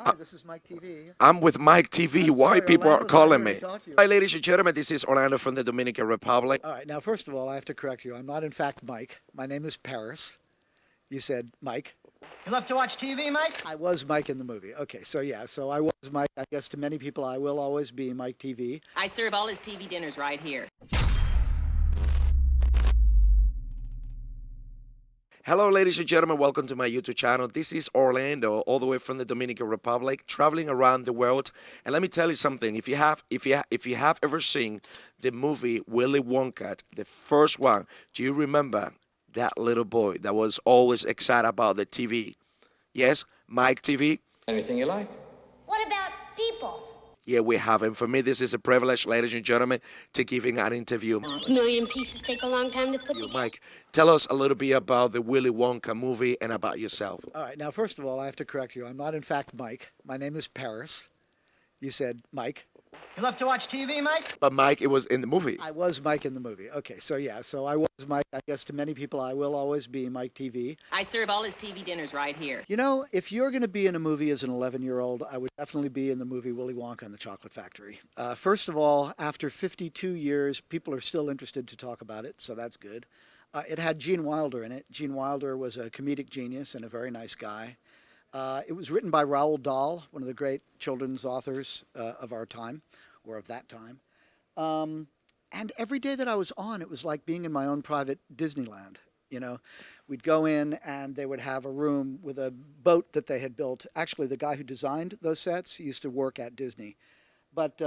Hi, this is Mike Teavee. I'm with Mike TV. I'm Why sorry, people are Orlando's not calling here to me? talk to you. Hi, ladies and gentlemen. This is Orlando from the Dominican Republic. All right, now, first of all, I have to correct you. I'm not, in fact, Mike. My name is Paris. You said Mike. You love to watch TV, Mike? I was Mike in the movie. Okay, so yeah, so I was Mike. I guess to many people, I will always be Mike TV. I serve all his TV dinners right here. Hello, ladies and gentlemen. Welcome to my YouTube channel. This is Orlando, all the way from the Dominican Republic, traveling around the world. And let me tell you something. If you have ever seen the movie Willy Wonka, the first one, do you remember that little boy that was always excited about the TV? Yes, Mike TV. Anything you like. What about people? Yeah, we have him. For me, this is a privilege, ladies and gentlemen, to giving an interview. A million pieces take a long time to put together. Mike, tell us a little bit about the Willy Wonka movie and about yourself. All right, now, first of all, I have to correct you. I'm not, in fact, Mike. My name is Paris. You said Mike. You love to watch TV, Mike? But Mike, it was in the movie. I was Mike in the movie. Okay, so yeah, so I was Mike. I guess to many people, I will always be Mike TV. I serve all his TV dinners right here. You know, if you're going to be in a movie as an 11-year-old, I would definitely be in the movie Willy Wonka and the Chocolate Factory. First of all, after 52 years, people are still interested to talk about it, so that's good. It had Gene Wilder in it. Gene Wilder was a comedic genius and a very nice guy. It was written by Roald Dahl, one of the great children's authors of our time, or of that time. And every day that I was on, it was like being in my own private Disneyland. You know, we'd go in and they would have a room with a boat that they had built. Actually, the guy who designed those sets used to work at Disney. But,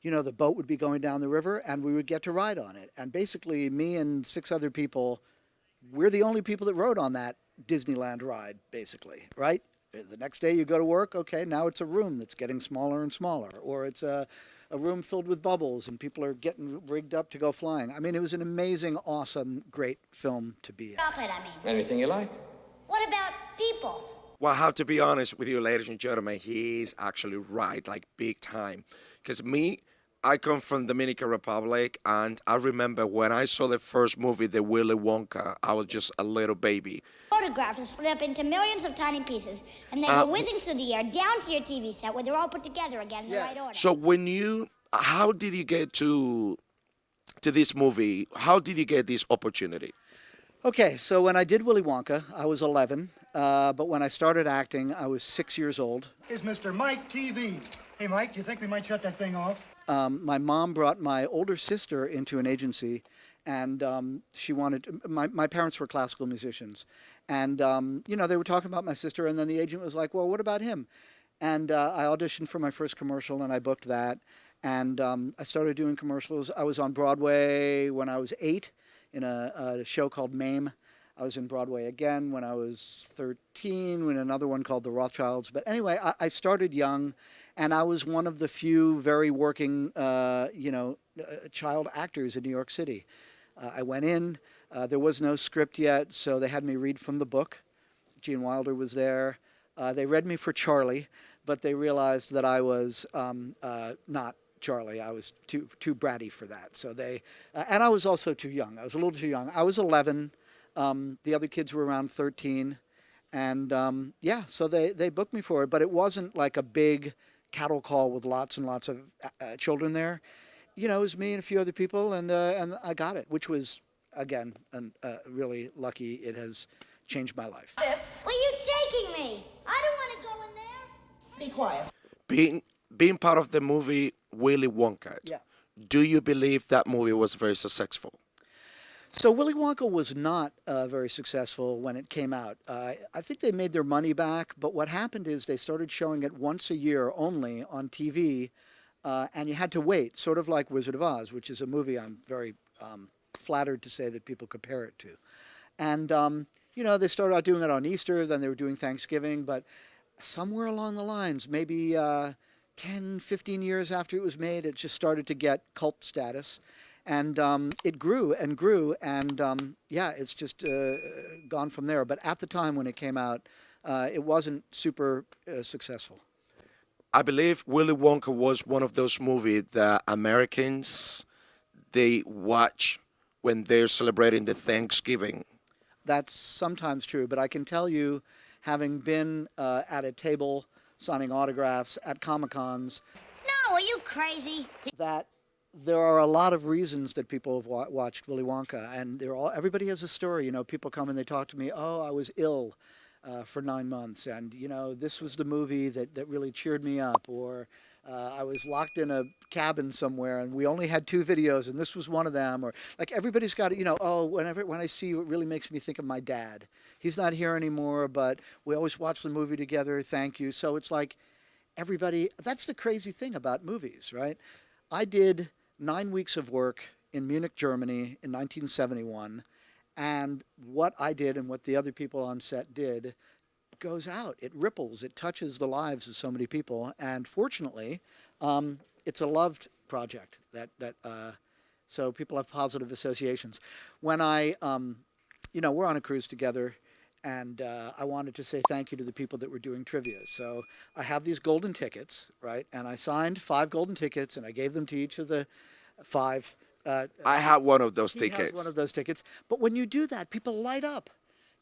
you know, the boat would be going down the river and we would get to ride on it. And basically, me and 6 other people, we're the only people that rode on that Disneyland ride, basically, right? The next day you go to work, okay, now it's a room that's getting smaller and smaller. Or it's a room filled with bubbles and people are getting rigged up to go flying. I mean, it was an amazing, awesome, great film to be in. Chocolate, I mean. Anything you like. What about people? Well, I have to be honest with you, ladies and gentlemen, he's actually right, like big time. Because me, I come from Dominican Republic, and I remember when I saw the first movie, the Willy Wonka, I was just a little baby. Photographs are split up into millions of tiny pieces, and they go whizzing through the air down to your TV set where they're all put together again in the right order. So how did you get to this movie? How did you get this opportunity? Okay, so when I did Willy Wonka, I was 11. But when I started acting, I was 6 years old. Is Mr. Mike TV. Hey, Mike, do you think we might shut that thing off? My mom brought my older sister into an agency, and she wanted. My parents were classical musicians, and you know, they were talking about my sister, and then the agent was like, "Well, what about him?" And I auditioned for my first commercial, and I booked that, and I started doing commercials. I was on Broadway when I was 8 in a show called MAME. I was in Broadway again when I was 13, in another one called The Rothschilds. But anyway, I started young, and I was one of the few very working, child actors in New York City. I went in. There was no script yet, so they had me read from the book. Gene Wilder was there. They read me for Charlie, but they realized that I was not Charlie. I was too bratty for that. So and I was also too young. I was a little too young. I was 11. The other kids were around 13. And so they booked me for it. But it wasn't like a big cattle call with lots and lots of children there. You know, it was me and a few other people, and I got it, which was, again, really lucky. It has changed my life. Where are you taking me? I don't want to go in there. Be quiet. Being part of the movie Willy Wonka, Yeah. do you believe that movie was very successful? So Willy Wonka was not very successful when it came out. I think they made their money back, but what happened is they started showing it once a year only on TV, and you had to wait, sort of like Wizard of Oz, which is a movie I'm very flattered to say that people compare it to. And, you know, they started out doing it on Easter, then they were doing Thanksgiving, but somewhere along the lines, maybe 10, 15 years after it was made, it just started to get cult status. And it grew and grew, and it's just gone from there. But at the time when it came out, it wasn't super successful. I believe Willy Wonka was one of those movies that Americans, they watch when they're celebrating the Thanksgiving. That's sometimes true, but I can tell you, having been at a table signing autographs at Comic-Cons, No, are you crazy? that there are a lot of reasons that people have watched Willy Wonka, and everybody has a story. You know, people come and they talk to me, oh, I was ill for 9 months, and, you know, this was the movie that really cheered me up, or I was locked in a cabin somewhere and we only had 2 videos and this was one of them, or like everybody's got, you know, oh, when I see you, it really makes me think of my dad. He's not here anymore, but we always watch the movie together, thank you. So it's like everybody, that's the crazy thing about movies, right? I did 9 weeks of work in Munich, Germany in 1971, and what I did and what the other people on set did goes out. It ripples. It touches the lives of so many people. And fortunately, it's a loved project so people have positive associations. When you know, we're on a cruise together, and I wanted to say thank you to the people that were doing trivia. So I have these golden tickets, right? And I signed 5 golden tickets, and I gave them to each of the 5. I have one of those He tickets. has one of those tickets. But when you do that, people light up.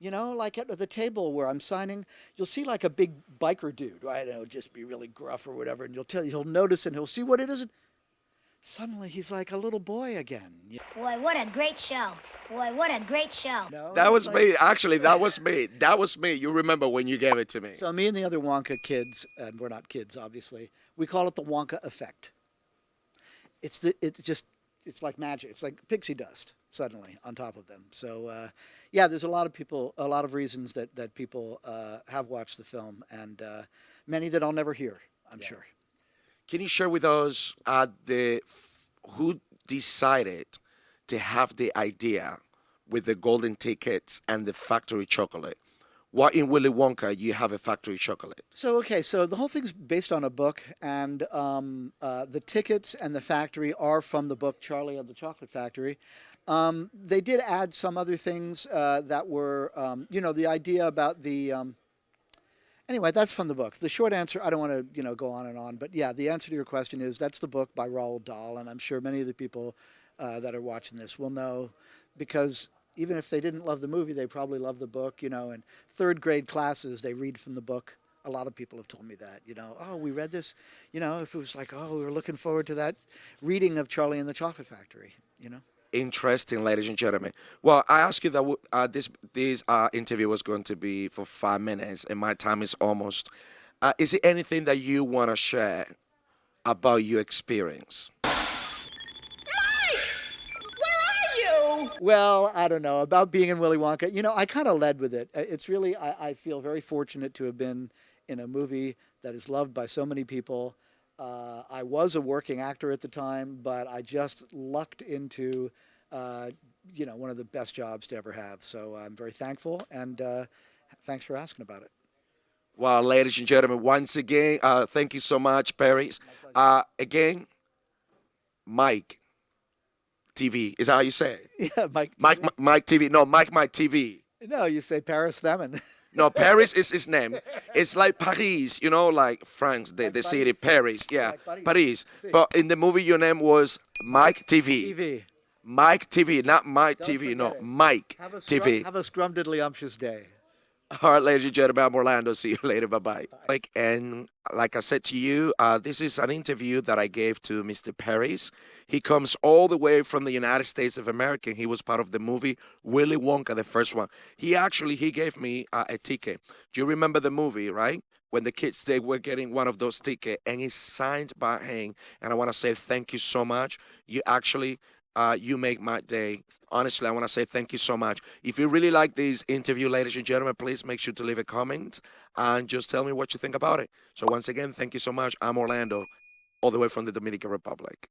You know, like at the table where I'm signing, you'll see like a big biker dude, right? And he'll just be really gruff or whatever, and he'll notice and he'll see what it is. And suddenly he's like a little boy again. Boy, what a great show. Boy, what a great show. No, That he's was like- me. Actually, that was me. That was me. You remember when you gave it to me. So me and the other Wonka kids, and we're not kids, obviously, we call it the Wonka effect. It's like magic. It's like pixie dust suddenly on top of them. So yeah, there's a lot of reasons that people have watched the film, and many that I'll never hear, I'm sure. Can you share with us who decided to have the idea with the golden tickets and the factory chocolate? Why in Willy Wonka you have a factory chocolate? So the whole thing's based on a book, and the tickets and the factory are from the book Charlie and the Chocolate Factory. They did add some other things that were, you know, the idea about the. Anyway, that's from the book. The short answer, I don't want to, you know, go on and on, but yeah, the answer to your question is that's the book by Roald Dahl, and I'm sure many of the people that are watching this will know, because even if they didn't love the movie, they probably love the book. You know, in 3rd grade classes, they read from the book. A lot of people have told me that, you know, oh, we read this, you know, if it was like, oh, we were looking forward to that reading of Charlie and the Chocolate Factory, you know. Interesting, ladies and gentlemen. Well, I asked you that this interview was going to be for 5 minutes, and my time is almost. Is there anything that you want to share about your experience? Well, I don't know about being in Willy Wonka. You know, I kind of led with it. It's really, I feel very fortunate to have been in a movie that is loved by so many people. I was a working actor at the time, but I just lucked into, you know, one of the best jobs to ever have. So I'm very thankful, and thanks for asking about it. Well, ladies and gentlemen, once again, thank you so much, Paris. Again, Mike TV. Is that how you say it? Yeah, Mike. Mike TV. No, Mike TV. No, you say Paris Themin. No, Paris is his name. It's like Paris, you know, like France, the city, Paris. Yeah, Like Paris. Si. But in the movie, your name was Mike TV. TV. Mike TV, not Mike Don't TV. No, forget it. Mike Have a TV. Have a scrumdiddlyumptious day. All right, ladies and gentlemen, I'm Orlando. See you later. Bye-bye. And like I said to you, this is an interview that I gave to Mr. Paris. He comes all the way from the United States of America. He was part of the movie Willy Wonka, the first one. He gave me a ticket. Do you remember the movie, right? When the kids, they were getting one of those tickets, and it's signed by him. And I want to say thank you so much. You actually, you make my day. Honestly, I want to say thank you so much. If you really like this interview, ladies and gentlemen, please make sure to leave a comment and just tell me what you think about it. So once again, thank you so much. I'm Orlando, all the way from the Dominican Republic.